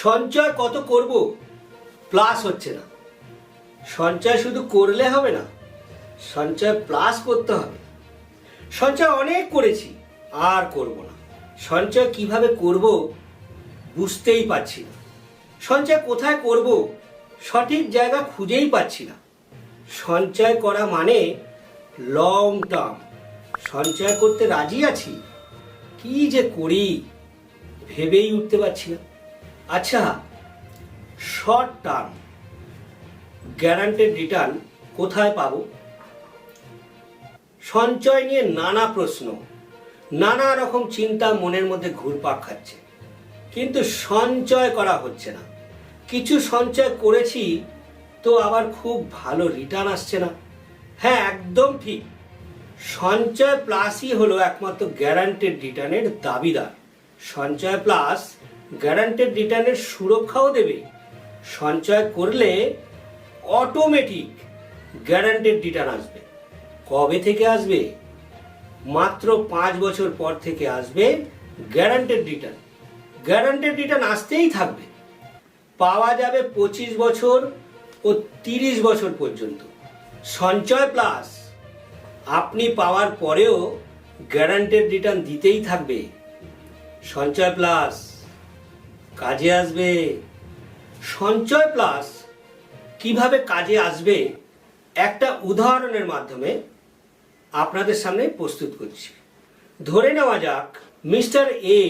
সঞ্চয় কত করব প্লাস হচ্ছে না। সঞ্চয় শুধু করলে হবে না, সঞ্চয় প্লাস করতে হবে। সঞ্চয় অনেক করেছি, আর করব না। সঞ্চয় কিভাবে করব বুঝতেই পারছি না। সঞ্চয় কোথায় করব সঠিক জায়গা খুঁজেই পাচ্ছি না। সঞ্চয় করা মানে লং টার্ম। সঞ্চয় করতে রাজি আছি, কি যে করি ভেবেই উঠতে পারছি না। আচ্ছা, শর্ট টার্ম গ্যারান্টেড রিটার্ন কোথায় পাবো? সঞ্চয় নিয়ে নানা প্রশ্ন, নানা রকম চিন্তা মনের মধ্যে ঘুরপাক খাচ্ছে, কিন্তু সঞ্চয় করা হচ্ছে না। কিছু সঞ্চয় করেছি তো আবার খুব ভালো রিটার্ন আসছে না। হ্যাঁ, একদম ঠিক। সঞ্চয় প্লাসই হলো একমাত্র গ্যারান্টেড রিটার্নের দাবিদার। সঞ্চয় প্লাস গ্যারান্টেড রিটার্নের সুরক্ষাও দেবে। সঞ্চয় করলে অটোমেটিক গ্যারান্টেড রিটার্ন আসবে। কবে থেকে আসবে? মাত্র 5 বছর পর থেকে আসবে গ্যারান্টেড রিটার্ন। গ্যারান্টেড রিটার্ন আসতেই থাকবে। পাওয়া যাবে 25 বছর ও 30 বছর পর্যন্ত। সঞ্চয় প্লাস আপনি পাওয়ার পরেও গ্যারান্টেড রিটার্ন দিতেই থাকবে। সঞ্চয় প্লাস কাজে আসবে। সঞ্চয় প্লাস কিভাবে কাজে আসবে একটা উদাহরণের মাধ্যমে আপনাদের সামনে প্রস্তুত করছি। ধরে নেওয়া যাক মিস্টার এ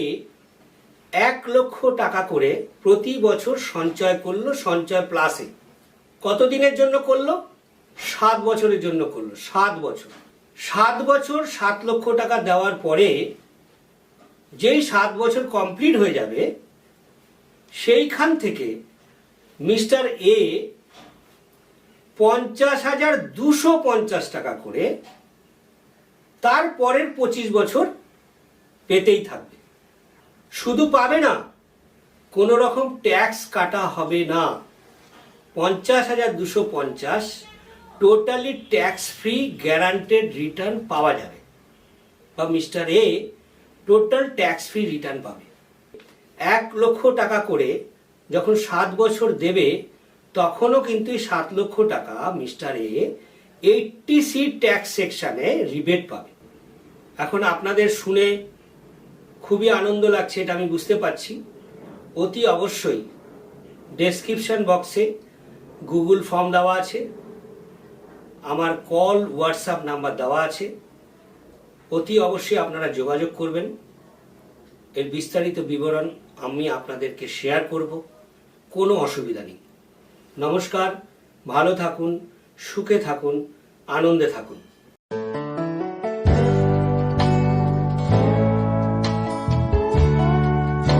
1 লক্ষ টাকা করে প্রতি বছর সঞ্চয় করলো সঞ্চয় প্লাসে। কতদিনের জন্য করলো? 7 বছরের জন্য করলো। 7 বছর। 7 বছর 7 লক্ষ টাকা দেওয়ার পরে যেই 7 বছর কমপ্লিট হয়ে যাবে, সেইখান থেকে মিস্টার এ 50,250 টাকা করে তার পরের 25 বছর পেতেই থাকবে। শুধু পাবে না, কোনো রকম ট্যাক্স কাটা হবে না। 50,250 totally tax free guaranteed return পাওয়া যাবে, বা মিস্টার এ টোটাল ট্যাক্স ফ্রি রিটার্ন পাবে। 1 লক্ষ টাকা করে যখন 7 বছর দেবে, তখনও কিন্তু 7 লক্ষ টাকা মিস্টার এ 80C ট্যাক্স সেকশনে রিবেট পাবে। এখন আপনাদের শুনে খুবই আনন্দ লাগছে, এটা আমি বুঝতে পারছি। অতি অবশ্যই ডেসক্রিপশন বক্সে গুগল ফর্ম দেওয়া আছে, আমার কল হোয়াটসঅ্যাপ নাম্বার দেওয়া আছে। অতি অবশ্যই আপনারা যোগাযোগ করবেন। এর বিস্তারিত বিবরণ আমি আপনাদেরকে শেয়ার করব, কোনো অসুবিধা নেই। নমস্কার, ভালো থাকুন, সুখে থাকুন, আনন্দে থাকুন।